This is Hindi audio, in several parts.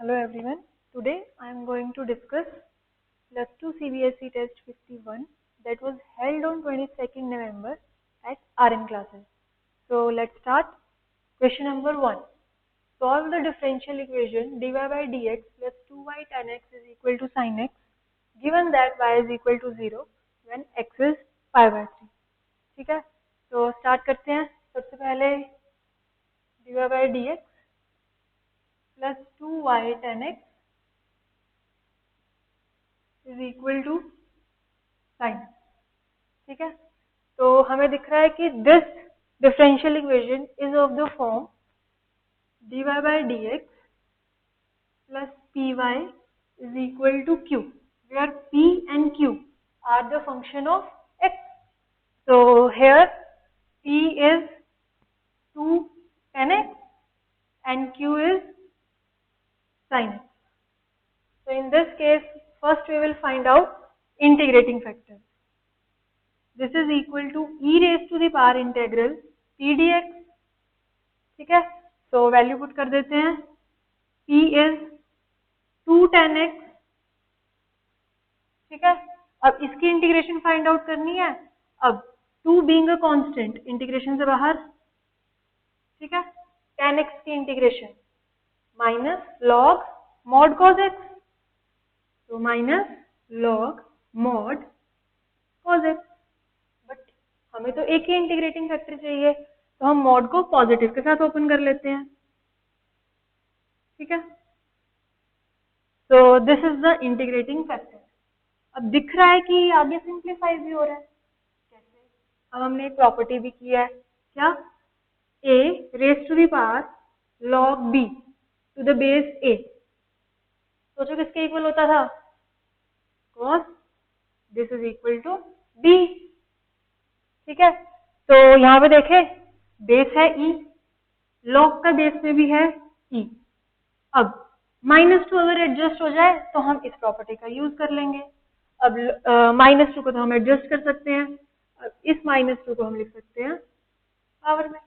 Hello everyone. Today I am going to discuss plus 2 CBSE test 51 that was held on 22nd November at RN classes. So let's start. Question number 1. Solve the differential equation dy by dx plus 2y tan x is equal to sin x given that y is equal to 0 when x is pi by 3. ठीक है, तो स्टार्ट करते हैं. सबसे पहले dy by dx plus 2y tan x is equal to sine. ठीक है, तो हमें दिख रहा है कि this differential equation is of the form dy by dx plus py is equal to q, where p and q are the function of x. So here p is 2 tan x and q is sin x. So in this case, first we will find out integrating factor. This is equal to e raised to the power integral p dx. ठीक है, तो वैल्यू पुट कर देते हैं. p is 2 tan x. ठीक है, अब इसकी इंटीग्रेशन फाइंड आउट करनी है. अब 2 बीइंग अ कांस्टेंट, इंटीग्रेशन से बाहर. ठीक है, tan x की integration minus log mod cos x, तो minus log mod cos x. But हमें तो एक ही इंटीग्रेटिंग फैक्टर चाहिए, तो हम मॉड को पॉजिटिव के साथ ओपन कर लेते हैं. ठीक है, तो this is the integrating factor. अब दिख रहा है कि आगे सिंप्लीफाई भी हो रहा है. कैसे? अब हमने एक प्रॉपर्टी भी किया है. क्या? a raise to the power log b to the base a. सोचो किसके इक्वल होता था? cos this is equal to b. ठीक है, तो यहाँ पे देखें बेस है e, log का बेस में भी है e. अब -2 अगर एडजस्ट हो जाए तो हम इस प्रॉपर्टी का यूज कर लेंगे. अब -2 को तो हम एडजस्ट कर सकते हैं. अब इस -2 को हम लिख सकते हैं पावर में,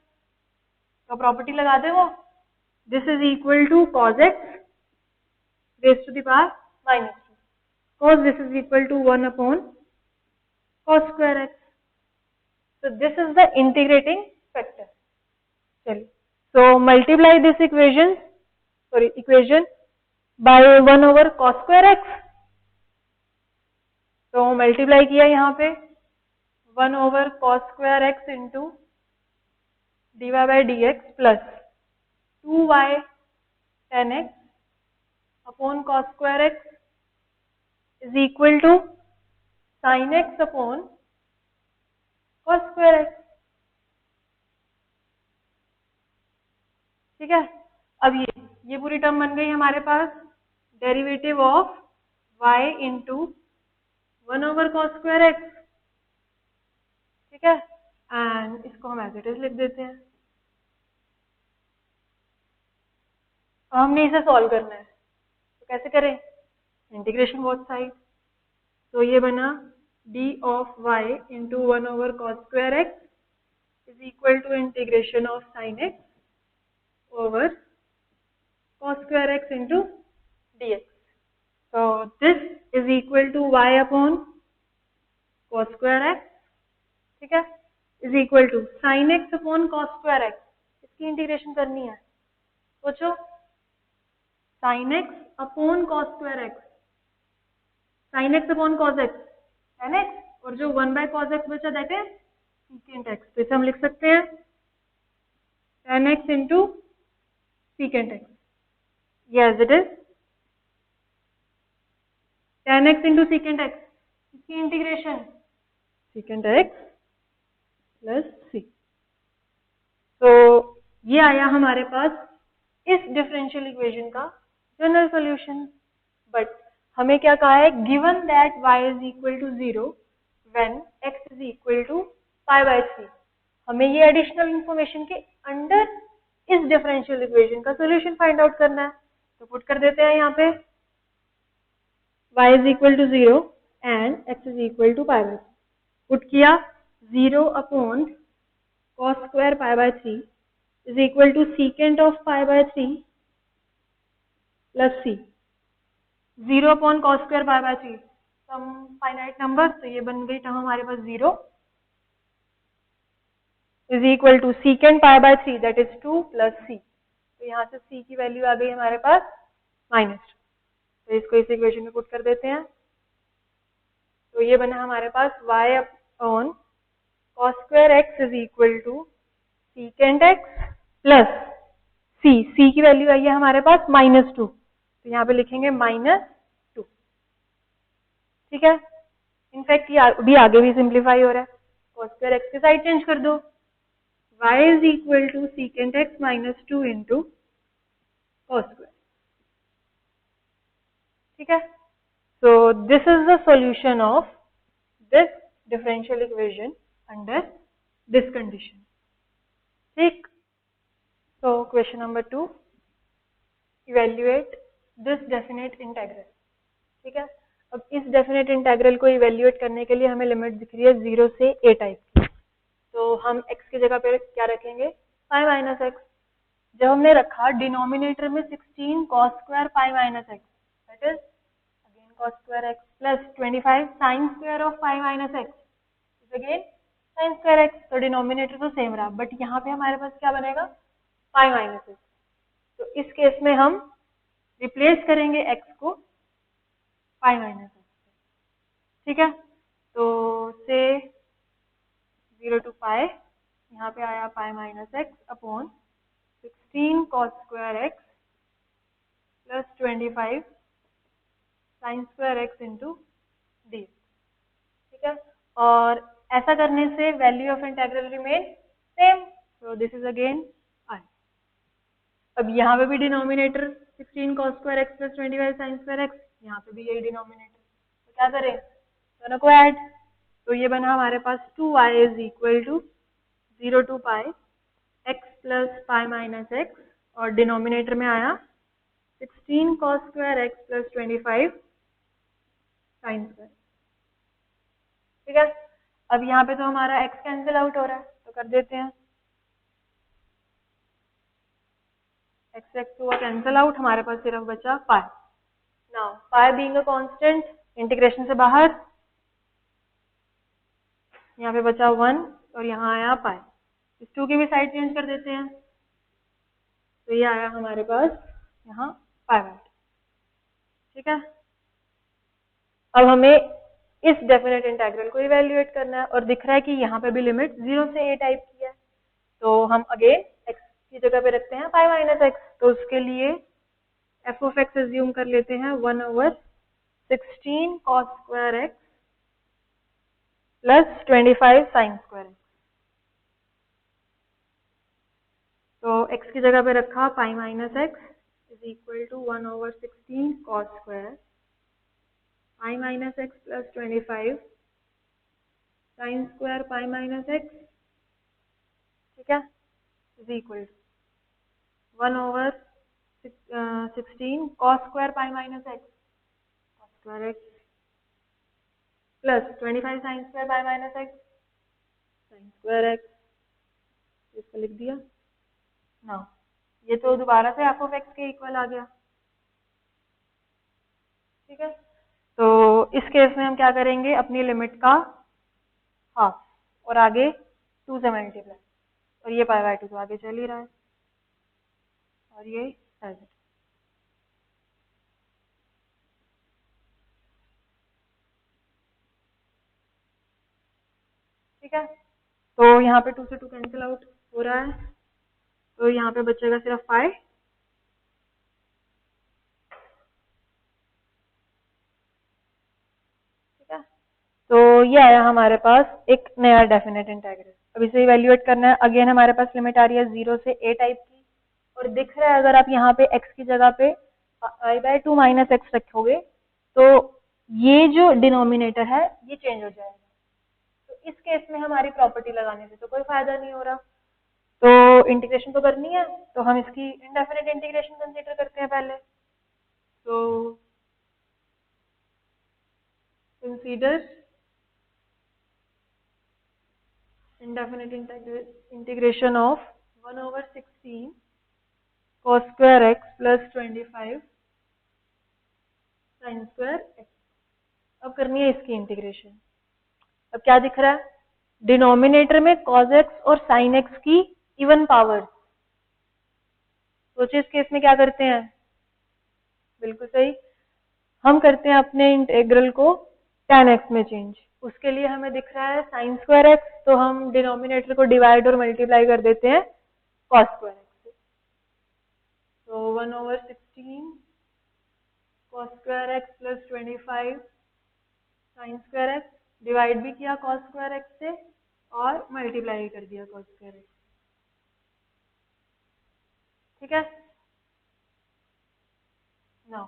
तो प्रॉपर्टी लगा दे वो. This is equal to cos x raise to the power -2. cos this is equal to 1 upon cos square x. So this is the integrating factor. चलिए, so multiply this equation by 1 over cos square x. तो मल्टीप्लाई किया यहाँ पे 1 over cos square x into dy by dx plus 2y tan x upon cos square x is equal to sin x upon cos square x. ठीक है, अब ये पूरी टर्म बन गई हमारे पास. Derivative of y into 1 over cos square x. ठीक है, एंड इसको हम एज इट इज लिख देते हैं. अब हमने इसे सॉल्व करना है, तो कैसे करें? Integration both side. तो ये बना d of y into 1 over cos square x is equal to integration of sin x over cos square x into dx. So this is equal to y upon cos square x. ठीक है, is equal to sin x upon cos square x. इसकी इंटीग्रेशन करनी है. सोचो, sin x upon cos square x, sin x upon cos x tan x, और जो 1 by cos x बचा दैट इज secant x. तो इसे हम लिख सकते हैं tan x into secant x. Yes, it is tan x into secant x. इसकी integration secant x plus c. तो ये आया हमारे पास इस डिफरेंशियल इक्वेशन का जनरल सॉल्यूशन. बट हमें क्या कहा है? Given that y is equal to 0 when x is equal to pi by 3. हमें ये एडिशनल इंफॉर्मेशन के अंडर इस डिफरेंशियल इक्वेशन का सॉल्यूशन फाइंड आउट करना है. तो पुट कर देते हैं यहाँ पे y is equal to 0 and x is equal to pi by 3. Put किया 0 upon cos square pi by 3 is equal to secant of pi by 3 plus C, 0 upon cos square pi by 3, some finite number, तो ये बन गई टर्म हमारे पास 0 is equal to secant pi by 3 that is 2 plus C, तो यहाँ से सी की वैल्यू आ गई हमारे पास -2, तो इसको इस इक्वेशन में पुट कर देते हैं, तो ये बना हमारे पास y upon cos square x is equal to secant x plus C की वैल्यू आई है हमारे पास -2, तो यहाँ पे लिखेंगे -2, ठीक है। इनफैक्ट ये अभी आगे भी सिंप्लीफाई हो रहा है, कॉस स्क्वायर एक्स की साइड चेंज कर दो, y is equal to secant X -2 into cos square, ठीक है। So this is the solution of this differential equation under this condition, ठीक। So question number 2, evaluate this definite integral, ठीक है। अब इस डेफिनेट इंटेग्रल को इवेल्युएट करने के लिए हमें लिमिट दिख रही है 0 से a टाइप की, तो हम x की जगह पे क्या रखेंगे, पाई माइनस एक्स। जब हमने रखा डिनोमिनेटर में 16 cos square pi minus x, that is again cos square x plus 25 sine square of pi minus x is again sine square x, तो डिनोमिनेटर तो सेम रहा, बट यहाँ पे हमारे पास क्या बनेगा, पाई माइनस एक्स, तो इस केस में हम रिप्लेस करेंगे x को पाई माइनस एक्स, ठीक है। तो से 0 टू पाई, यहाँ पे आया पाई minus x upon 16 cos square x plus 25 sine square x into d, ठीक है। और ऐसा करने से value of integral remain same, so this is again I. अब यहाँ पे भी denominator 16 cos square x plus 25 sine square x, यहाँ पे भी यही डिनोमिनेटर, तो क्या करें, दोनों को ऐड, तो ये बना हमारे पास 2y is equal to 0 two pi X plus pi minus X, और डिनोमिनेटर में आया 16 cos square x plus 25 sine square, ठीक है। अब यहाँ पे तो हमारा x कैंसिल आउट हो रहा है, तो कर देते हैं, x हुआ कैंसिल आउट, हमारे पास सिर्फ बचा pi. Now pi being a constant, integration से बाहर, यहाँ पे बचा 1 और यहाँ आया पाई, इस 2 की भी साइड चेंज कर देते हैं, तो ये आया हमारे पास यहाँ पाई बाय 2, ठीक है। अब हमें इस डेफिनेट इंटेग्रल को इवेल्युएट करना है, और दिख रहा है कि यहाँ पे भी लिमिट 0 से a टाइप की है, तो हम अगेन x की जगह पे रखते हैं पाई माइनस एक्स, तो उसके लिए f ऑफ x एज्यूम कर लेते हैं 1/16 cos square x plus 25 sine square x, तो x की जगह पे रखा pi minus x is equal to 1/16 cos square pi minus x plus 25 sine square pi minus x, ठीक है, is equal to 1/16 cos square pi minus x cos square x plus 25 sine square pi minus x sine square x, इसको लिख दिया ना, ये तो दोबारा से f ऑफ x के इक्वल आ गया, ठीक है। तो इस केस में हम क्या करेंगे, अपनी लिमिट का हाफ और आगे 2 से मल्टीप्लाई, और ये पाई बाय 2 तो आगे चल ही रहा है, और ये एज, ठीक है। तो यहाँ पे 2 से 2 कैंसिल आउट हो रहा है, तो यहाँ पे बचेगा सिर्फ पाई, ठीक है। तो ये आया हमारे पास एक नया डेफिनेट इंटेग्रल, अब इसे इवेल्युएट करना है, अगेन हमारे पास लिमिट आ रही है 0 से a टाइप की, और दिख रहा है अगर आप यहाँ पे x की जगह पे पाई बाय 2 माइनस एक्स रखोगे तो ये जो डिनोमिनेटर है ये चेंज हो जाएगा, तो इस केस में हमारी प्रॉपर्टी लगाने से तो कोई फायदा नहीं हो रहा, तो इंटीग्रेशन तो करनी है, तो हम इसकी इनडेफिनेट इंटीग्रेशन कंसीडर करते हैं पहले, तो consider indefinite integration of 1/16 cos square x plus 25 sine square x. अब करनी है इसकी इंटीग्रेशन। अब क्या दिख रहा है, डिनोमिनेटर में कॉस एक्स और साइन एक्स की इवन पावर। सोचिए इस केस में क्या करते हैं, बिल्कुल सही, हम करते हैं अपने इंटेग्रल को tan x में चेंज। उसके लिए हमें दिख रहा है साइन स्क्वायर एक्स, तो हम डिनोमिनेटर को डिवाइड और मल्टीप्लाई कर देते हैं कॉस स्क्वायर एक्स से। तो 1/16 cos square x plus 25 sine square x, divide भी किया कॉस स्क्वायर एक्स से और मल्टीप्लाई कर दिया कॉस स्क्वायर एक्स। ठीक है, now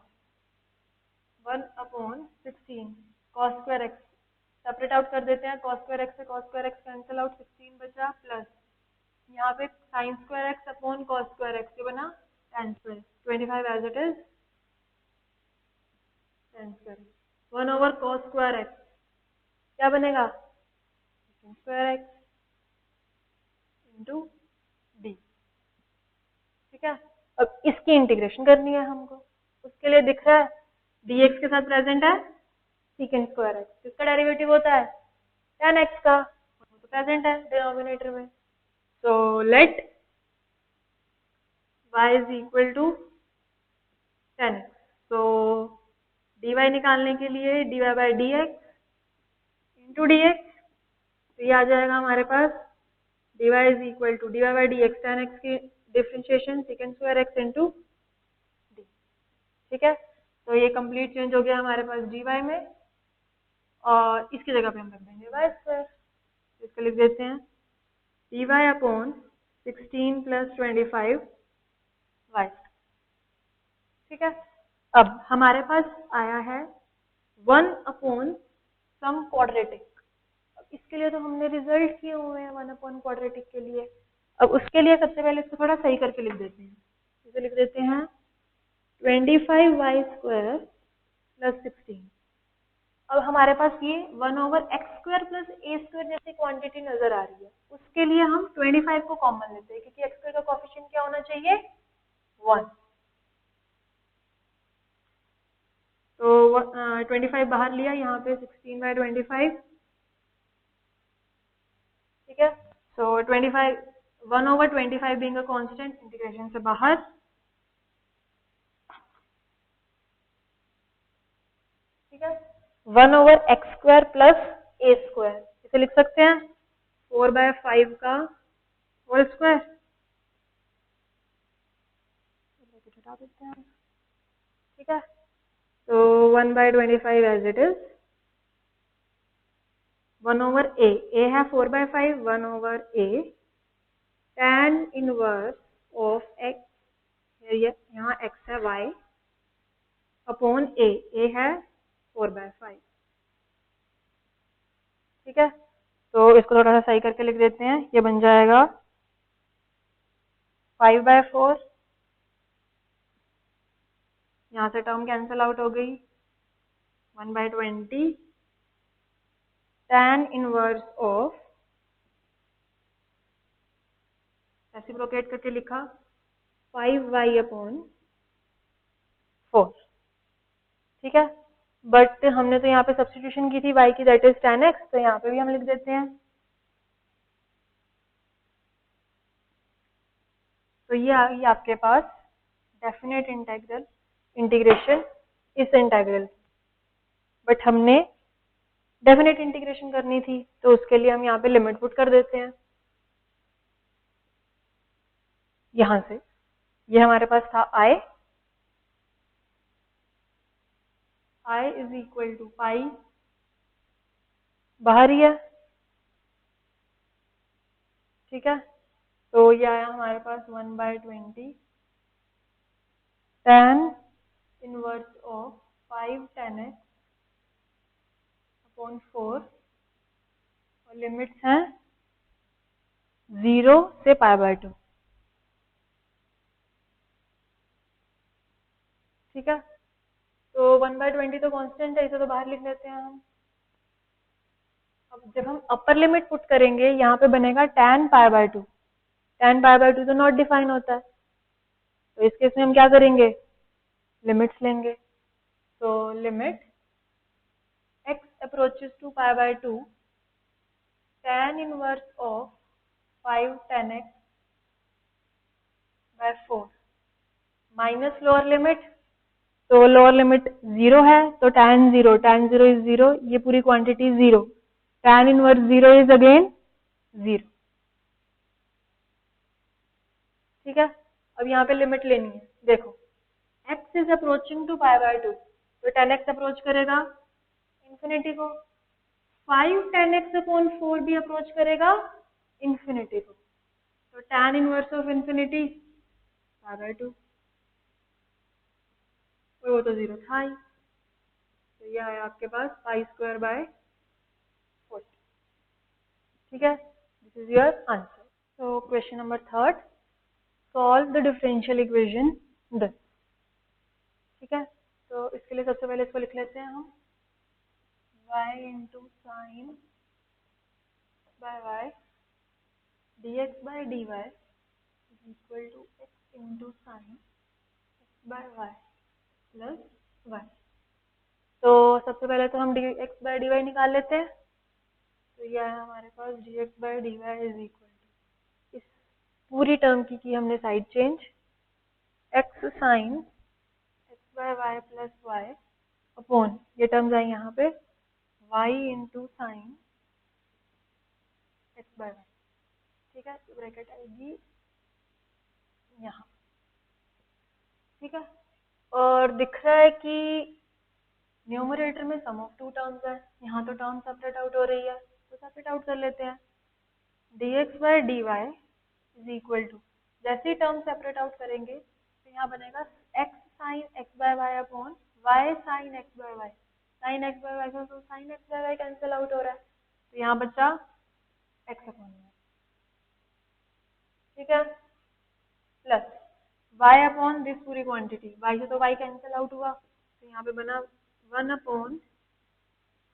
1/16 cos square x separate out कर देते हैं, कॉस स्क्वायर एक्स से cos square x cancel out, 16 बचा, प्लस यहाँ पे sine square x upon cos square x से बना tan square, 25 as it is tan square, 1/cos square x क्या बनेगा, secant square x into d. ठीक है, अब इसकी इंटीग्रेशन करनी है हमको। उसके लिए दिख रहा है dx के साथ प्रेजेंट है secant स्क्वायर एक्स, किसका डेरिवेटिव होता है tan x का, वो तो प्रेजेंट है डिनोमिनेटर में। So let y is equal to tan x. So dy निकालने के लिए dy by dx into dx, तो ये आ जाएगा हमारे पास dy is equal to dy by dx tan x की differentiation secant square x into d। ठीक है, तो ये कंप्लीट चेंज हो गया हमारे पास dy में, और इसकी जगह पे हम रख देंगे y स्क्वायर। इसको लिख देते हैं dy अपॉन 16 प्लस 25 y। ठीक है, अब हमारे पास आया है 1/सम क्वाड्रेटिक। अब इसके लिए तो हमने रिजल्ट किए हुए हैं 1/क्वाड्रेटिक के लिए। अब उसके लिए सबसे पहले इसको थोड़ा सही करके लिख देते हैं। इसे लिख देते हैं 25y स्क्वायर प्लस 16। अब हमारे पास ये 1/x square plus a square जैसी क्वांटिटी नजर आ रही है, उसके लिए हम 25 को कॉमन लेते हैं, क्योंकि x स्क्वायर का कोएफिशिएंट क्या होना चाहिए 1। तो 25 बाहर लिया, यहाँ पे 16/25। ठीक है, सो 25 1/25 बीइंग अ कांस्टेंट, इंटीग्रेशन से बाहर। ठीक है, 1/x square plus a square, इसे लिख सकते हैं 4/5 का होल स्क्वायर। हटा देते हैं। ठीक है, तो 1/25 as it is 1/a, a है 4/5, 1/a tan inverse of x, यहाँ x है y अपॉन a है 4/5। ठीक है, तो इसको थोड़ा सा सही करके लिख देते हैं, ये बन जाएगा 5/4, यहाँ से टर्म कैंसिल आउट हो गई, 1/20 tan इनवर्स ऑफ, रेसिप्रोकेट करके लिखा 5y अपॉन 4। ठीक है, बट हमने तो यहाँ पे सब्स्टिट्यूशन की थी y की, दैट इज tan x, तो यहाँ पे भी हम लिख देते हैं। तो ये आ गई आपके पास डेफिनेट इंटीग्रल, इंटीग्रेशन इस इंटीग्रल, बट हमने डेफिनेट इंटीग्रेशन करनी थी, तो उसके लिए हम यहाँ पे लिमिट पुट कर देते हैं। यहाँ से ये हमारे पास था i इज इक्वल टू पाई, बाहर ही है। ठीक है, तो ये आया हमारे पास 1/20 tan inverse of 5 tan x upon 4, और लिमिट्स हैं 0 से π/2। ठीक है, तो 1/20 तो कांस्टेंट है, इसे तो बाहर लिख देते हैं हम। अब जब हम अपर लिमिट पुट करेंगे, यहाँ पे बनेगा tan π/2। tan π/2 तो नॉट डिफाइन होता है, तो इस केस में हम क्या करेंगे, लिमिट्स लेंगे। तो limit x approaches to pi by 2 tan inverse of 5 tan x by 4 minus lower limit, तो लोअर लिमिट 0 है तो tan 0 इज 0, ये पूरी quantity 0, tan inverse 0 is again 0। ठीक है, अब यहाँ पे लिमिट लेनी है। देखो x is approaching to pi by 2, तो tan x अप्रोच करेगा इन्फिनिटी को, 5 tan x अपॉन 4 भी अप्रोच करेगा इन्फिनिटी को, तो tan inverse of infinity pi by 2, और वो तो 0 था ही, तो यह है आपके पास पाई स्क्वायर बाय 40। ठीक है, this is your answer. So question number 3, solve the differential equation thus। ठीक है, तो इसके लिए सबसे पहले इसको लिख लेते हैं हम, y into sin by y dx by dy is equal to x into sin x by y plus y। तो सबसे पहले तो हम dx by dy निकाल लेते हैं, तो यह है हमारे पास dx by dy is equal to, इस पूरी टर्म की हमने side change, x sin x by y plus y upon ये टर्म्स आई यहाँ पे y into sine x by y। ठीक है, तो ब्रैकेट आएगी यहाँ। ठीक है, और दिख रहा है कि न्यूमरेटर में सम ऑफ टू टर्म्स है, यहाँ तो टर्म सेपरेट आउट हो रही है, तो सेपरेट आउट कर लेते हैं। dx by dy is equal to, जैसे ही टर्म सेपरेट आउट करेंगे तो यहाँ बनेगा x sine x by y upon y sine x by y, sine x by y, तो sine x by y cancel out हो रहा है, तो यहाँ बचा x अपॉन y। ठीक है, प्लस y अपॉन दिस पूरी क्वांटिटी, y से तो y कैंसिल आउट हुआ, तो यहाँ पे बना 1 upon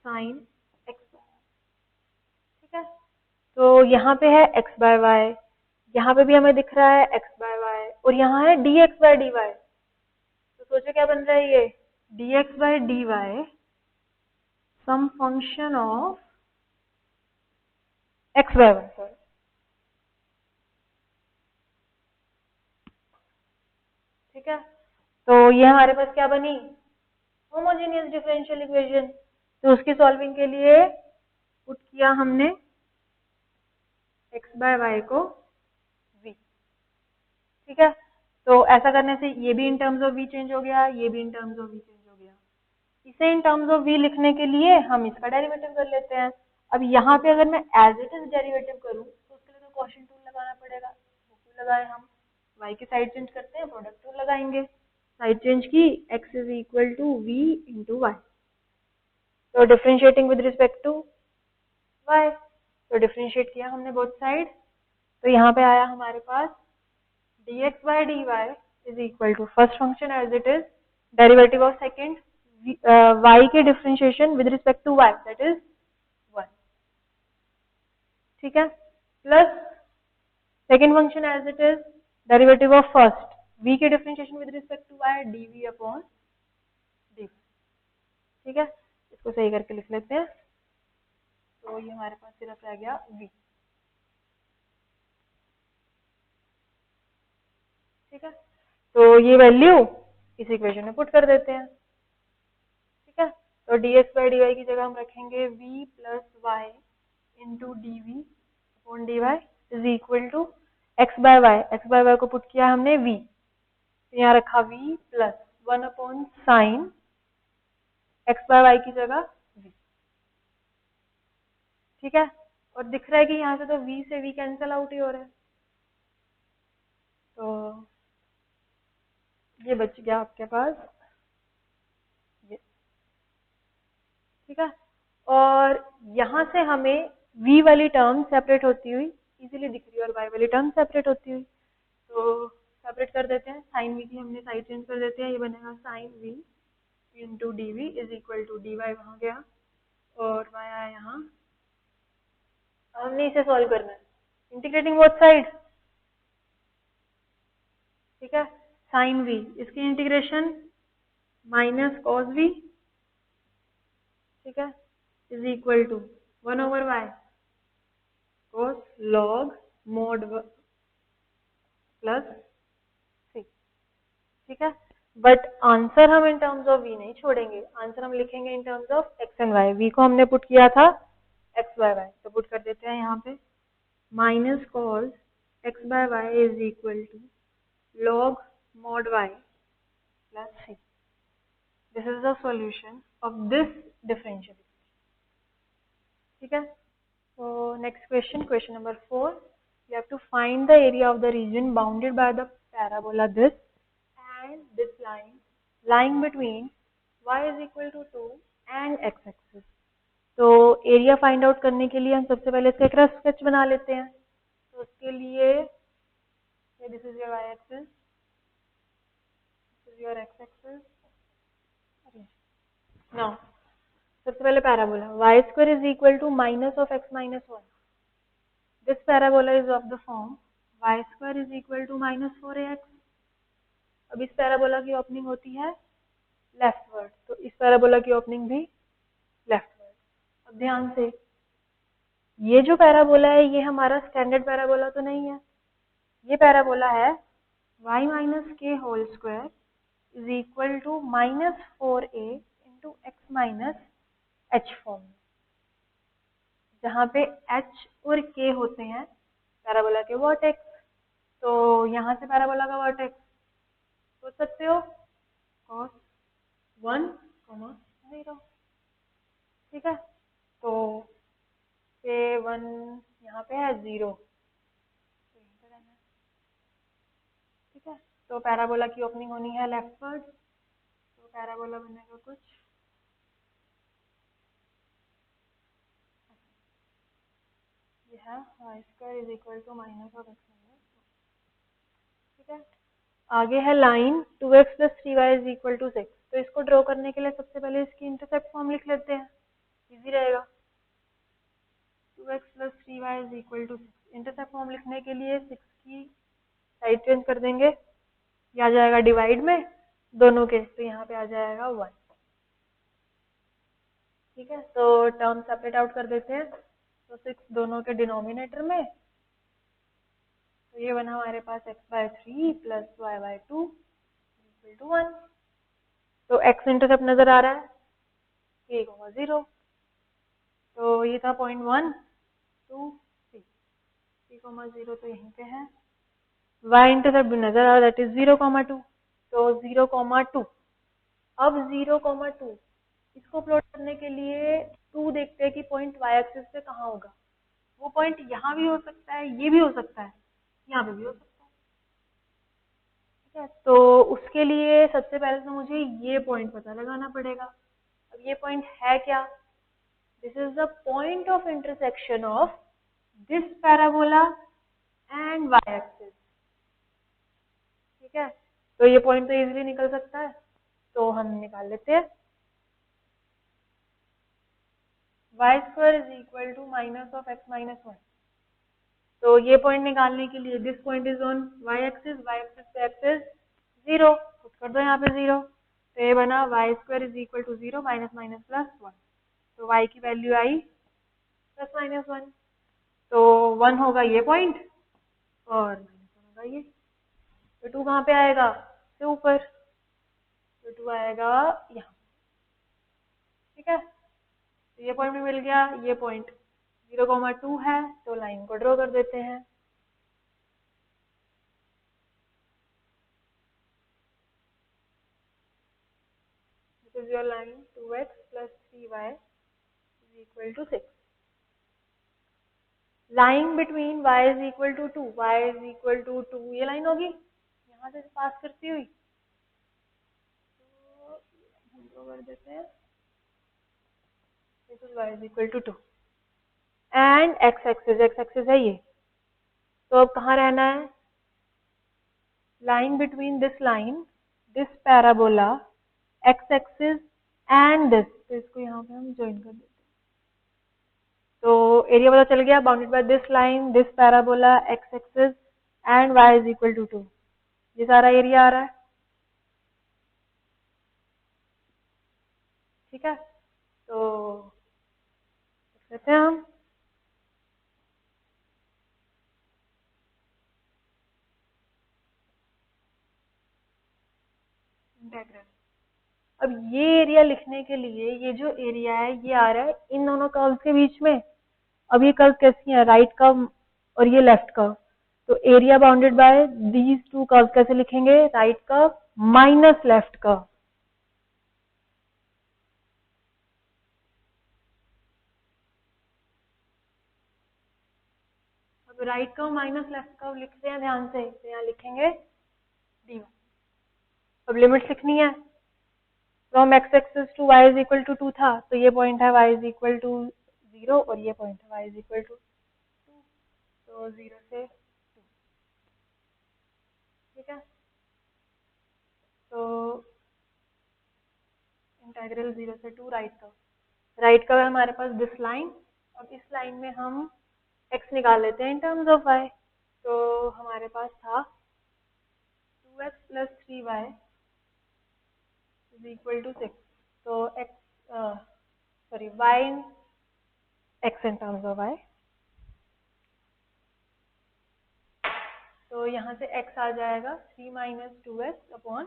sign x by y। ठीक है, तो यहाँ पे है x by y, यहाँ पे भी हमें दिख रहा है x by y, और यहाँ है dx by dy, तो सोचो क्या बन रहा है ये dx by dy some function of x by y। Sorry, ठीक है, तो ये हमारे पास क्या बनी, होमोजेनियस डिफरेंशियल इक्वेशन। तो उसकी सॉल्विंग के लिए पुट किया हमने x by y को v। ठीक है, तो ऐसा करने से ये भी in terms of v change हो गया, ये भी in terms of v change हो गया। इसे इन टर्म्स ऑफ v लिखने के लिए हम इसका डेरिवेटिव कर लेते हैं। अब यहाँ पे अगर मैं एज इट इज डेरिवेटिव करूँ तो उसके लिए तो क्वोशिएंट टूल लगाना पड़ेगा, वो क्यों लगाए हम, y की साइड चेंज करते हैं, प्रोडक्ट टूल लगाएंगे, साइड चेंज की x is equal to v into y, तो differentiating with respect to y, तो डिफरेंशिएट किया हमने बोथ साइड, तो यहाँ पे आया हमारे पास dx by dy is equal to first function as it is, derivative of second y के differentiation with respect to y that is 1। ठीक है, plus second function as it is, derivative of first v के differentiation with respect to y dv upon dy। ठीक है, इसको सही करके लिख लेते हैं, तो ये हमारे पास सिर्फ रह गया v। ठीक है, तो ये वैल्यू इस इक्वेशन में पुट कर देते हैं। ठीक है, तो dx by dy की जगह हम रखेंगे v plus y into d v upon d y is equal to x by y को पुट किया हमने v, तो यहाँ रखा v plus 1 upon sine x by y की जगह v। ठीक है, और दिख रहा है कि यहाँ से तो v से v कैंसिल आउट ही हो रहा है, तो ये बच गया आपके पास ये। ठीक है, और यहाँ से हमें v वाली टर्म सेपरेट होती हुई इजीली दिख रही है और y वाली टर्म सेपरेट होती हुई, तो सेपरेट कर देते हैं, साइन v की हमने साइड चेंज कर देते हैं, ये बनेगा sine v into d v is equal to d y वहाँ गया और y आया यहाँ। हमने इसे सॉल्व करना है, इंटीग्रेटिंग बोथ साइड। ठीक है, साइन v इसकी इंटीग्रेशन माइनस कॉस v, ठीक है, is equal to 1/y cos log mod प्लस c, ठीक है। बट आंसर हम इन टर्म्स ऑफ v नहीं छोड़ेंगे, आंसर हम लिखेंगे इन terms of x and y। v को हमने पुट किया था x/y, तो पुट कर देते हैं यहाँ पे minus cos x/y is equal to log mod y plus c. This is the solution of this differential equation, ठीक है। So next question, question number 4. You have to find the area of the region bounded by the parabola this and this line lying between y is equal to 2 and x axis. तो एरिया फाइंड आउट करने के लिए हम सबसे पहले इसका एक रफ स्केच बना लेते हैं। तो उसके लिए this is your y axis, this is your x axis. Now सबसे पहले parabola y square is equal to minus of x minus 1। This parabola is of the form y square is equal to minus 4ax। अब इस पैराबोला की ओपनिंग होती है लेफ्टवर्ड, तो इस पैराबोला की ओपनिंग भी लेफ्टवर्ड। अब ध्यान से, ये जो पैराबोला है ये हमारा स्टैंडर्ड पैराबोला तो नहीं है, ये पैराबोला है y minus k whole square is equal to minus 4a into x minus h form, जहाँ पे h और k होते हैं पैराबोला के वर्टेक्स। तो यहाँ से पैराबोला का वर्टेक्स सोच सकते हो cos 1, 0, ठीक है। तो k1 यहाँ पे है 0, तो यहीं पे रहना है, ठीक है। तो पैराबोला की ओपनिंग होनी है लेफ्टवर्ड, तो पैराबोला बनेगा कुछ ये है y square is equal to minus of x minus, ठीक है। आगे है line 2x plus 3y is equal to 6। तो इसको ड्रॉ करने के लिए सबसे पहले इसकी इंटरसेप्ट फॉर्म लिख लेते हैं, इजी रहेगा। 2x plus 3y is equal to 6। Intercept form लिखने के लिए 6 की साइड चेंज कर देंगे, ये आ जाएगा डिवाइड में दोनों के, तो यहाँ पे आ जाएगा 1, ठीक है। तो टर्म सेपरेट आउट कर देते हैं, तो 6 दोनों के डिनोमिनेटर में, तो ये बना हमारे पास x/3 plus y/2 equal to 1। तो x इंटरसेप्ट नजर आ रहा है 3,0, तो ये था पॉइंट 1 2 3, 3,0 तो यहीं पे है। y इंटरसेप्ट भी नजर आ रहा है, दैट इज 0,2, तो 0,2। अब 0,2 इसको प्लॉट करने के लिए 2 देखते हैं कि पॉइंट y एक्सिस पे कहाँ होगा। वो पॉइंट यहाँ भी हो सकता है, ये भी हो सकता है, यहाँ पे भी हो सकता है, ठीक है। तो उसके लिए सबसे पहले तो मुझे ये पॉइंट पता लगाना पड़ेगा। अब ये पॉइंट है क्या? This is the point of intersection of this parabola and y axis, ठीक है। तो ये पॉइंट तो इजीली निकल सकता है, तो हम निकाल लेते हैं। y square is equal to minus of x minus 1। तो ये पॉइंट निकालने के लिए this point is on y axis पे x इज 0, पुट कर दो यहाँ पे 0, तो ये बना y square is equal to 0 minus minus plus 1। तो y की वैल्यू आई प्लस माइनस 1, तो 1 होगा ये पॉइंट और माइनस 1 होगा ये। तो 2 कहाँ पे आएगा? से ऊपर, तो 2 आएगा यहाँ, ठीक है। तो ये पॉइंट भी मिल गया, ये पॉइंट 0,2 है, तो लाइन को ड्रॉ कर देते हैं। This is your line 2x plus 3y is equal to 6। Line between y is equal to 2, y is equal to 2 ये लाइन होगी यहाँ से पास करती हुई, तो हम ड्रॉ कर देते हैं। This is y is equal to 2 and x axis है ये। तो अब कहाँ रहना है? Line between this parabola x axis and this, तो इसको यहाँ पे हम ज्वाइन कर देते हैं। तो एरिया पता चल गया, bounded by this line, this parabola, x axis and y is equal to 2, ये सारा एरिया आ रहा है। ठीक है, तो लिख लेते हैं हम। इंटेग्रल, अब ये एरिया लिखने के लिए ये जो एरिया है ये आ रहा है इन दोनों कर्व्स के बीच में। अब ये कर्व कैसी है, राइट कर्व और ये लेफ्ट कर्व, तो area bounded by these two curve कैसे लिखेंगे, right curve minus left curve. अब right curve minus left curve लिख रहे हैं ध्यान से, तो यहाँ लिखेंगे dy। अब लिमिट्स लिखनी है, from x axis to y is equal to 2 था, तो ये पॉइंट है y इज इक्वल टू 0 और ये पॉइंट है y इज इक्वल टू 2, तो 0 से 2। ठीक है, तो इंटेग्रल 0 से 2 राइट कर्व है हमारे पास दिस लाइन। अब इस लाइन में हम x निकाल लेते हैं इन टर्म्स ऑफ y, तो हमारे पास था 2x plus 3y is equal to 6, तो y x in terms of y, तो यहाँ से x आ जाएगा 3 minus 2x upon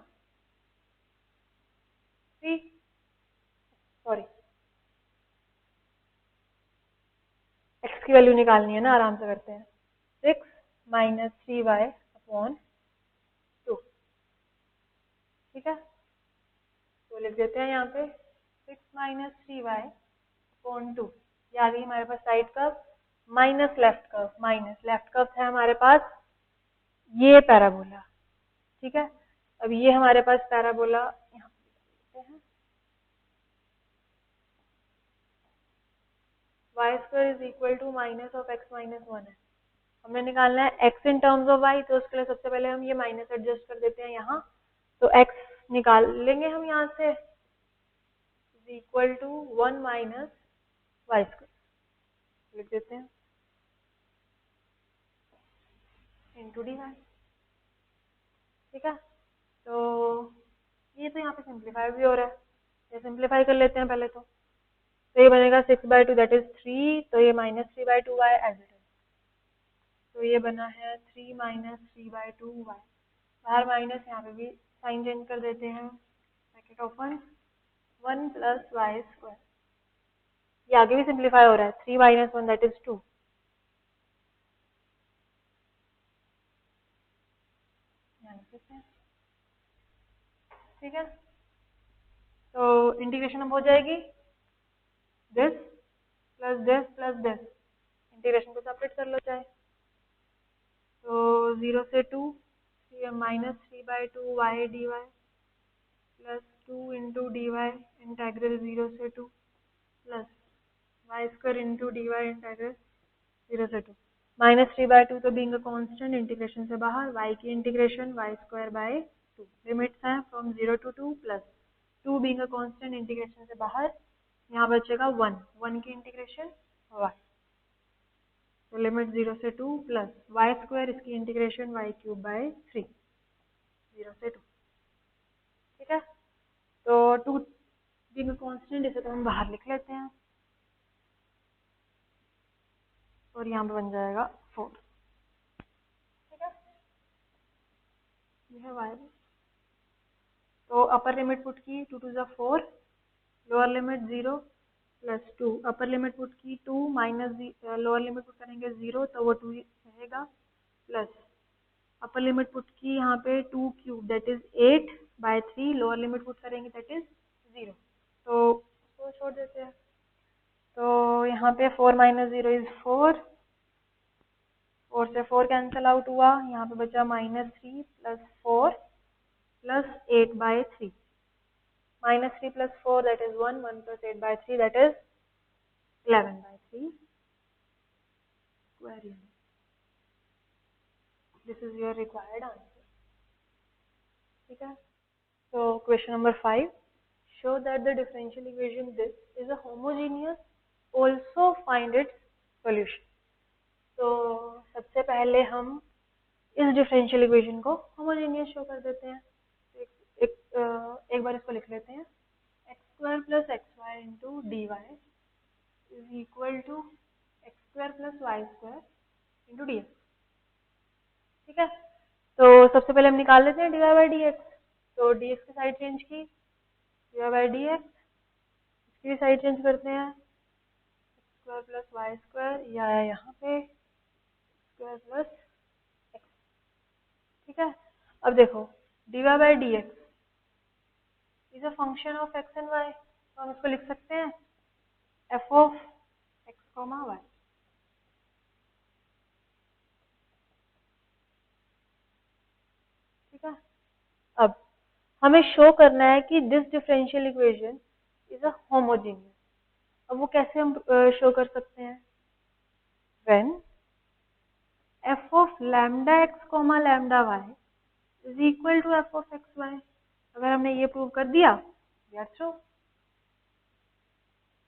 3, sorry x की वैल्यू निकालनी है ना, आराम से करते हैं। 6 माइनस 3y अपॉन 2, ठीक है, तो लिख देते हैं यहाँ पे 6 माइनस 3y अपॉन 2। ये आ गई हमारे पास right curve minus left curve, minus left curve है हमारे पास ये पैराबोला। ठीक है, अब ये हमारे पास पैराबोला यहाँ पे है, y square is equal to minus of x minus 1 है। हमने निकालना है x in terms of y, तो उसके लिए सबसे पहले हम ये माइनस एडजस्ट कर देते हैं यहाँ, तो x निकाल लेंगे हम यहाँ से is equal to 1 minus y square, लिख देते हैं इंटू डी वाई। ठीक है, तो ये तो यहाँ पे सिंप्लीफाई भी हो रहा है, ये सिंप्लीफाई कर लेते हैं पहले तो ये बनेगा 6/2 दैट इज 3, तो ये minus 3/2y as it is, तो ये बना है 3 माइनस 3/2y, बाहर माइनस, यहाँ पे भी साइन चेंज कर देते हैं, bracket open 1 plus y square, ये आगे भी सिंप्लीफाई हो रहा है, 3 माइनस 1 दैट इज 2, ठीक है, तो इंटीग्रेशन अब हो जाएगी this plus this plus this, integration को सेपरेट कर लो चाहे, तो 0 से 2 minus 3/2 y dy plus 2 into d y integral 0 से 2 plus y square into d y integral 0 से 2, माइनस 3/2 तो बीइंग अ कांस्टेंट इंटीग्रेशन से बाहर, y की integration y square by 2, limits हैं from 0 to 2 plus 2 being a constant integration से बाहर, यहाँ बचेगा 1 की इंटीग्रेशन y, तो लिमिट 0 से 2 प्लस y स्क्वायर इसकी इंटीग्रेशन y क्यूब बाय 3, 0 से 2। ठीक है, तो 2 बीइंग अ कांस्टेंट इसे तो हम बाहर लिख लेते हैं, और यहाँ पे बन जाएगा 4। ठीक है, यह y, तो अपर लिमिट पुट की 2 to 4, lower limit 0 plus 2, upper limit put की 2 माइनस लोअर लिमिट पुट करेंगे 0 तो वो 2 रहेगा, प्लस अपर लिमिट पुट की यहाँ पे 2 cube that is 8/3, lower limit put करेंगे दैट इज 0, तो उसको छोड़ देते हैं, तो यहाँ पे 4 माइनस 0 इज 4, 4 से 4 कैंसिल आउट हुआ, यहाँ पे बचा minus 3 plus 4 plus 8/3, minus 3 plus 4 that is 1, 1 plus 8/3 that is 11/3 square unit. This is your required answer. ठीक है, so question number 5, show that the differential equation this is a homogeneous, also find its solution. तो सबसे पहले हम इस डिफरेंशियल इक्वेशन को होमोजेनियस शो कर देते हैं, एक बार इसको लिख लेते हैं, x² plus xy dy is equal to x square plus y square into d x. ठीक है, तो सबसे पहले हम निकाल लेते हैं d y by d x. तो डी एक्स की साइड चेंज की, d y by d x, इसकी साइड चेंज करते हैं, x square plus y square, या यहाँ पे स्क्वायर प्लस एक्स। ठीक है, अब देखो d y by d x is a function of x and y, तो हम इसको लिख सकते हैं f of x comma y. ठीक है, अब हमें शो करना है कि this differential equation is a homogeneous. अब वो कैसे हम शो कर सकते हैं, when f of lambda x comma lambda y is equal to f of x y. अगर हमने ये प्रूव कर दिया, दैट्स ट्रू।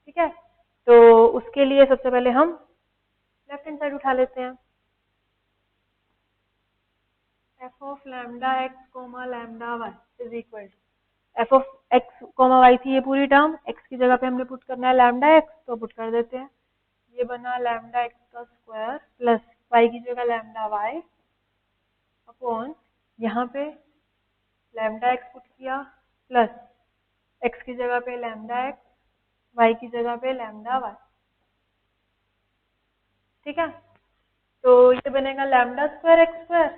ठीक है, तो उसके लिए सबसे पहले हम लेफ्ट हैंड साइड उठा लेते हैं, f of lambda x comma lambda y is equal to f of x comma y थी ये पूरी टर्म, एक्स की जगह पे हमने पुट करना है लैम्डा एक्स, तो पुट कर देते हैं, ये बना लैम्डा एक्स का स्क्वायर प्लस वाई की जगह लैम्डा वाई अपॉन यहाँ पे लैम्डा एक्स पुट किया प्लस एक्स की जगह पे लैम्डा एक्स, वाई की जगह पे लैम्डा वाई। ठीक है, तो ये बनेगा lambda square x square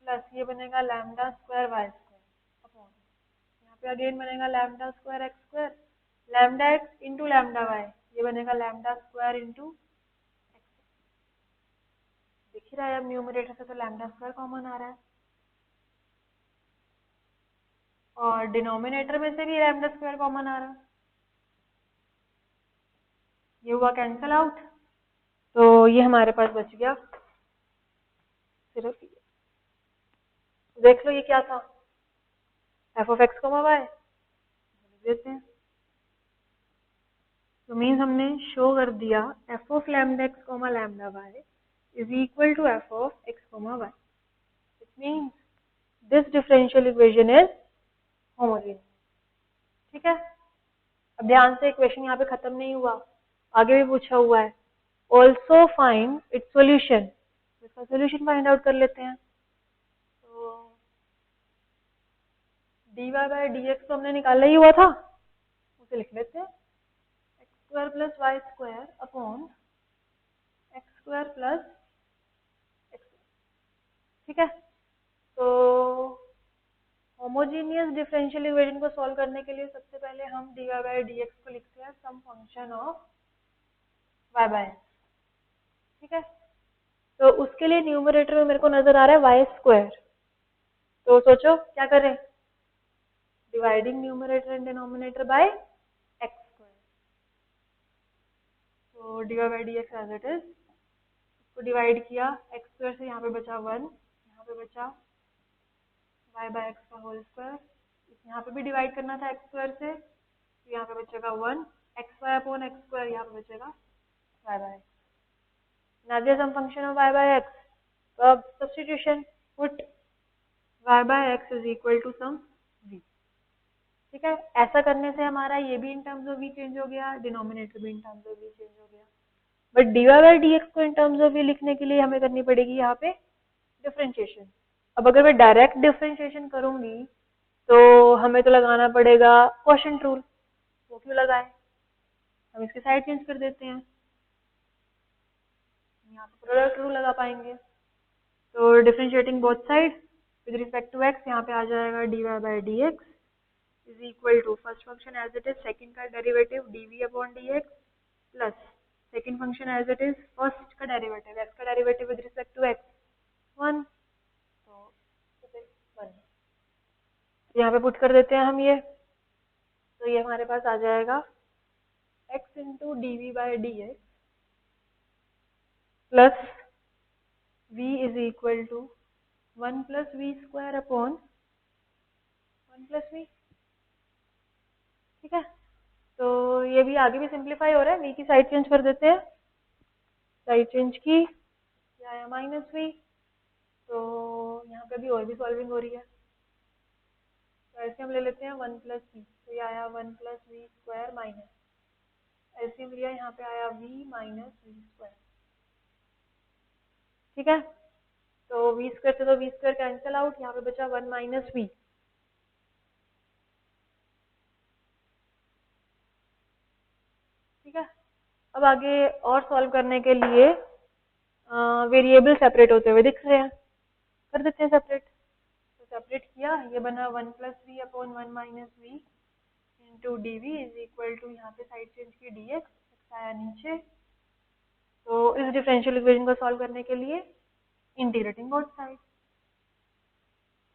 plus ये बनेगा lambda square y square upon यहाँ पे अगेन बनेगा lambda square x square, lambda x into lambda y, ये बनेगा लैम्डा स्क्वायर इंटू एक्स। दिख ही रहा है अब न्यूमरेटर से तो लैम्डा स्क्वायर कॉमन आ रहा है, और डिनोमिनेटर में से भी लैम्डा स्क्वायर कॉमन आ रहा है, ये हुआ कैंसल आउट। तो ये हमारे पास बच गया सिर्फ ये। देख लो ये क्या था, f of x comma y देते हैं, तो मीन्स हमने शो कर दिया f of lambda x comma lambda y is equal to f of x comma y. It means this differential equation is homogeneous. ठीक है, अब ध्यान से इक्वेशन यहाँ पे खत्म नहीं हुआ, आगे भी पूछा हुआ है, ऑल्सो फाइंड इट्स सोल्यूशन। इसका सोल्यूशन फाइंड आउट कर लेते हैं। तो d y by d x तो हमने निकाला ही हुआ था, उसे लिख लेते हैं, x square plus y square upon x square plus x. ठीक है, तो होमोजेनियस डिफरेंशियल इक्वेशन को सॉल्व करने के लिए सबसे पहले हम d y by d x को लिखते हैं some function of y by x. ठीक है, तो उसके लिए न्यूमरेटर में मेरे को नजर आ रहा है वाई स्क्वायर, तो सोचो क्या करें, dividing numerator and denominator by x square. तो d y by d x as it is, इसको डिवाइड किया एक्स स्क्वायर से, यहाँ पे बचा 1, यहाँ पे बचा वाई बाय एक्स का होल स्क्वायर, यहाँ पे भी डिवाइड करना था एक्स स्क्वायर से, तो यहाँ पे बचेगा 1 x y upon x square, यहाँ पे बचेगा y by x. Now there is some function of y by x, तो अब substitution put y by x is equal to some v। ठीक है, ऐसा करने से हमारा ये भी in terms of v change हो गया, डिनोमिनेटर भी in terms of v change हो गया, but d y by d x को इन टर्म्स ऑफ v लिखने के लिए हमें करनी पड़ेगी यहाँ पे डिफरेंशिएशन। अब अगर मैं डायरेक्ट डिफरेंशिएशन करूंगी तो हमें तो लगाना पड़ेगा क्वोशंट रूल, वो क्यों लगाए, हम इसकी साइड चेंज कर देते हैं, यहाँ पे प्रोडक्ट रूल लगा पाएंगे। तो differentiating both side with respect to x, यहाँ पे आ जाएगा d y by d x is equal to first function as it is, second का derivative d v upon d x plus second function as it is, first का डेरिवेटिव एक्स का derivative with respect to x 1, तो 1 यहाँ पे पुट कर देते हैं हम ये, तो ये हमारे पास आ जाएगा x into d v by d x plus v is equal to 1 plus v square upon 1 plus v. ठीक है, तो ये भी आगे भी सिंप्लीफाई हो रहा है, v की साइड चेंज कर देते हैं, साइड चेंज की, ये आया माइनस वी, तो यहाँ पे भी और भी सॉल्विंग हो रही है, एलसीएम ले लेते हैं 1 प्लस वी, तो ये आया 1 plus v square minus, LCM लिया यहाँ पे आया वी माइनस वी स्क्वायर। ठीक है, तो वी स्क्वायर से तो वी स्क्वायर कैंसिल आउट, यहाँ पे बचा 1 माइनस वी। ठीक है, अब आगे और सॉल्व करने के लिए वेरिएबल सेपरेट होते हुए दिख रहे हैं, कर देते हैं सेपरेट। तो सेपरेट किया, ये बना 1 plus v upon 1 minus v into d v is equal to, यहाँ पे साइड चेंज की डी एक्स, आया नीचे। तो इस डिफरेंशियल इक्वेशन को सॉल्व करने के लिए इंटीग्रेटिंग बोथ साइड।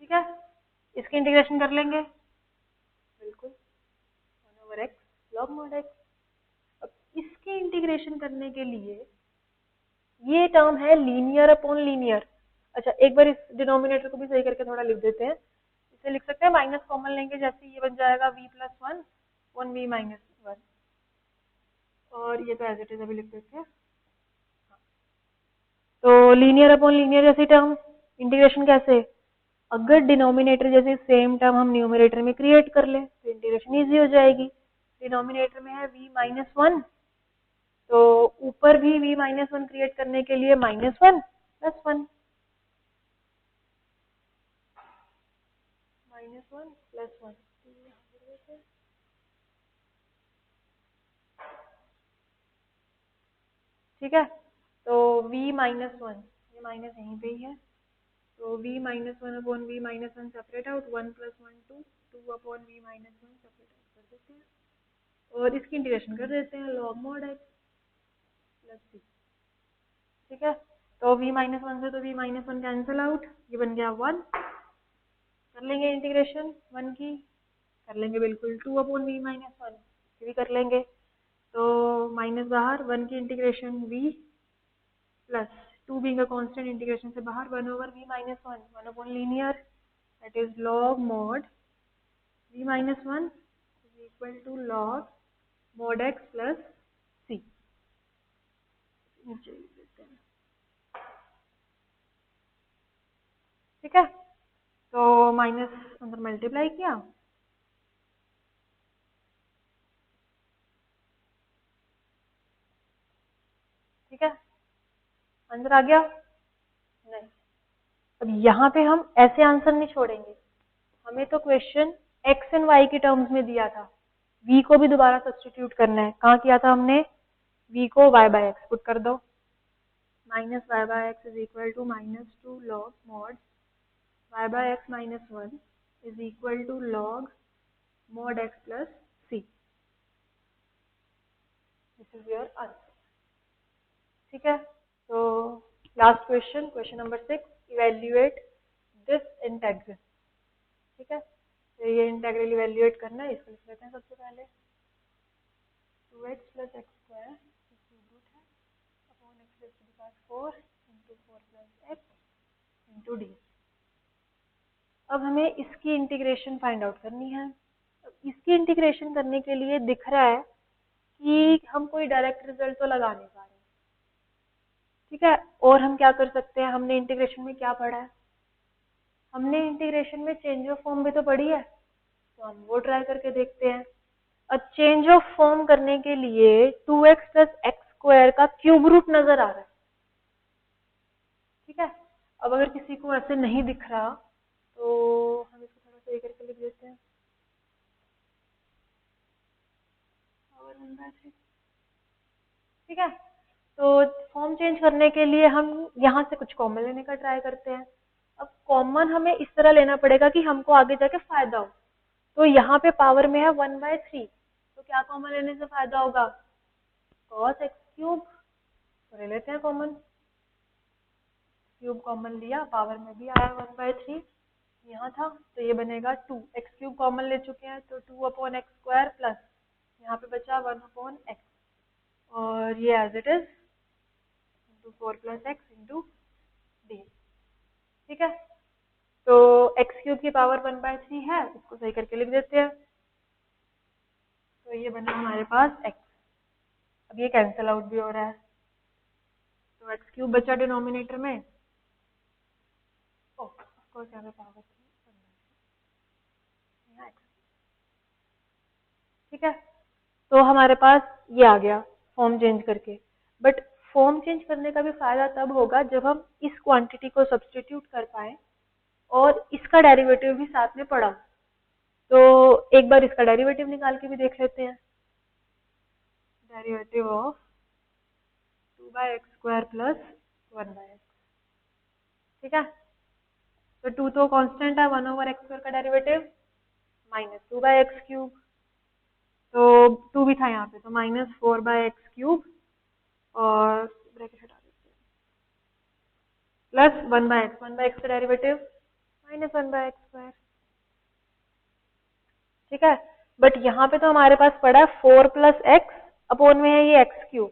ठीक है, इसकी इंटीग्रेशन कर लेंगे, बिल्कुल 1 over x log mod x. अब इसकी इंटीग्रेशन करने के लिए ये टर्म है लीनियर अपॉन लीनियर। अच्छा, एक बार इस डिनोमिनेटर को भी सही करके थोड़ा लिख देते हैं, इसे लिख सकते हैं माइनस कॉमन लेंगे, जैसे ये बन जाएगा v plus 1 one v minus 1, और ये तो एज इट इज अभी लिख देते हैं। तो लीनियर अपॉन लीनियर जैसी टर्म, इंटीग्रेशन कैसे, अगर डिनोमिनेटर जैसे सेम टर्म हम न्यूमरेटर में क्रिएट कर ले तो इंटीग्रेशन इजी हो जाएगी। डिनोमिनेटर में है v माइनस 1, तो ऊपर भी v माइनस 1 क्रिएट करने के लिए माइनस 1 प्लस 1, माइनस 1 प्लस 1। ठीक है, तो v माइनस 1, ये माइनस यहीं पे ही है, तो v minus 1 upon v minus 1 separate out, 1 plus 1 2, 2 upon v minus 1 separate out कर देते हैं, और इसकी इंटीग्रेशन कर देते हैं लॉग मॉड एक्स प्लस सी। ठीक है, तो v माइनस 1 से तो v माइनस 1 कैंसिल आउट, ये बन गया 1, कर लेंगे इंटीग्रेशन 1 की, कर लेंगे बिल्कुल 2 अपॉन वी माइनस 1, ये भी कर लेंगे, तो माइनस बाहर 1 की integration v plus 2 being a constant, integration से बाहर 1 over v minus 1, 1 upon linear that is log mod v minus 1 is equal to log mod x plus C. नीचे लिख देते हैं। ठीक है, तो माइनस अंदर मल्टीप्लाई किया, ठीक है, अंदर आ गया नहीं। अब यहाँ पे हम ऐसे आंसर नहीं छोड़ेंगे, हमें तो क्वेश्चन x एंड y की टर्म्स में दिया था, v को भी दोबारा सब्स्टिट्यूट करना है। कहाँ किया था हमने, v को y बाय एक्स पुट कर दो, minus y by x is equal to minus 2 log mod y by x minus 1 is equal to log mod x plus c. This is your answer. ठीक है, तो last question, question number 6, evaluate this integral. ठीक है, तो ये इंटेग्रल इवेल्युएट करना है, इसको लिख लेते हैं सबसे पहले 2x plus x square root है upon x raise to the power 4 into 4 plus x into d. अब हमें इसकी इंटीग्रेशन फाइंड आउट करनी है। अब इसकी इंटीग्रेशन करने के लिए दिख रहा है कि हम कोई डायरेक्ट रिजल्ट तो लगा नहीं पा रहे। ठीक है, और हम क्या कर सकते हैं, हमने इंटीग्रेशन में क्या पढ़ा है, हमने इंटीग्रेशन में चेंज ऑफ फॉर्म भी तो पढ़ी है, तो हम वो ट्राई करके देखते हैं। अब चेंज ऑफ फॉर्म करने के लिए 2x प्लस एक्स स्क्वायर का क्यूब रूट नजर आ रहा है। ठीक है, अब अगर किसी को ऐसे नहीं दिख रहा तो हम इसको थोड़ा सही करके लिख देते हैं, ठीक है, तो फॉर्म चेंज करने के लिए हम यहाँ से कुछ कॉमन लेने का ट्राई करते हैं। अब कॉमन हमें इस तरह लेना पड़ेगा कि हमको आगे जाके फायदा हो। तो यहाँ पे पावर में है 1/3, तो क्या कॉमन लेने से फायदा होगा, cos x क्यूब, तो ले लेते हैं कॉमन, क्यूब कॉमन लिया, पावर में भी आया 1/3, यहाँ था तो ये बनेगा 2, एक्स क्यूब कॉमन ले चुके हैं तो 2 अपॉन एक्स स्क्वायर प्लस यहाँ पे बचा 1 अपॉन एक्स, और ये as it is into 4 plus x into d. ठीक है, तो एक्स क्यूब की पावर 1/3 है, इसको सही करके लिख देते हैं, तो ये बना हमारे पास x। अब ये कैंसिल आउट भी हो रहा है, तो एक्स क्यूब बचा डिनोमिनेटर में, ऑफ कोर्स यहाँ पे पावर ठीक है, तो हमारे पास ये आ गया फॉर्म चेंज करके। बट फॉर्म चेंज करने का भी फायदा तब होगा जब हम इस क्वांटिटी को सब्स्टिट्यूट कर पाए और इसका डेरिवेटिव भी साथ में पढ़ा। तो एक बार इसका डेरिवेटिव निकाल के भी देख लेते हैं। Derivative of 2/x² plus 1/x, ठीक है। तो 2 तो कांस्टेंट है, 1/x² का डेरिवेटिव -2/x³, तो 2 भी था यहाँ पे, तो -4/x³ और ब्रैकेट हटा देते हैं, प्लस 1/x, 1/x का डेरिवेटिव -1/x², ठीक है। बट यहाँ पे तो हमारे पास पड़ा है 4 + x अपॉन में है ये x³।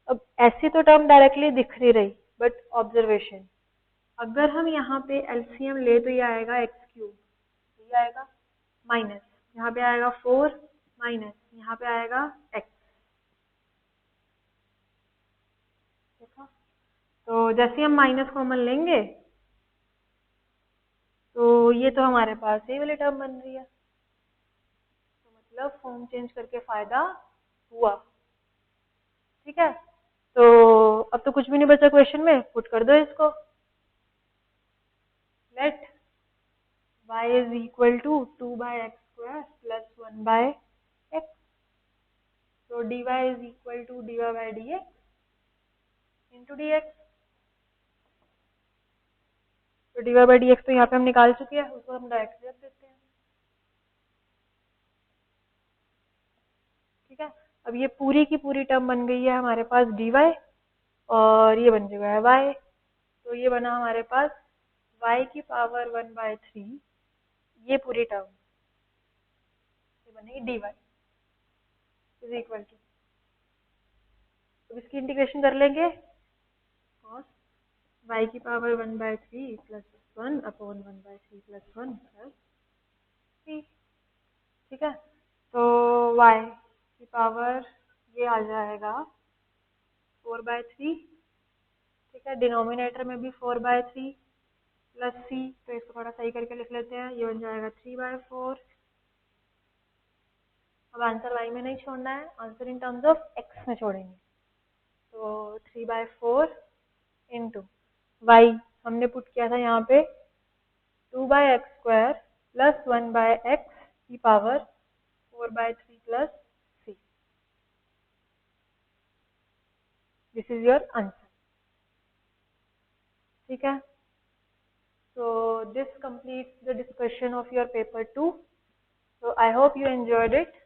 अब ऐसी तो टर्म डायरेक्टली दिख नहीं रही, बट ऑब्जर्वेशन, अगर हम यहाँ पे एलसीएम ले तो ये आएगा x³, ये आएगा माइनस, यहाँ पे आएगा 4 माइनस, यहाँ पे आएगा x, देखा। तो जैसे हम माइनस कॉमन लेंगे तो ये तो हमारे पास ये वाली टर्म बन रही है, तो मतलब फॉर्म चेंज करके फायदा हुआ, ठीक है। तो अब तो कुछ भी नहीं बचा क्वेश्चन में, पुट कर दो इसको। Let y is equal to 2/x² plus 1/x, तो dy is equal to dy/dx into dx। तो dy/dx तो यहाँ पे हम निकाल चुके हैं, उसको हम डायरेक्ट रख देते हैं, ठीक है। अब ये पूरी की पूरी टर्म बन गई है हमारे पास dy और ये बन चुका है y, तो ये बना हमारे पास y की पावर 1/3, ये पूरी टर्म ये बनेगी dy इज इक्वल टू, अब इसकी इंटीग्रेशन कर लेंगे, cos y की power 1/3 plus 1 upon 1/3 plus 1 plus 3, ठीक है। तो y की पावर ये आ जाएगा 4/3, ठीक है। डिनोमिनेटर में भी 4/3 प्लस c, तो इसको थोड़ा सही करके लिख लेते हैं, ये बन जाएगा 3/4। अब आंसर y में नहीं छोड़ना है, answer in terms of x में छोड़ेंगे, तो 3/4 इंटू y हमने पुट किया था यहाँ पे 2/x² प्लस 1/x की power 4/3 plus c, this is your answer, ठीक है। So this completes the discussion of your paper 2. So I hope you enjoyed it.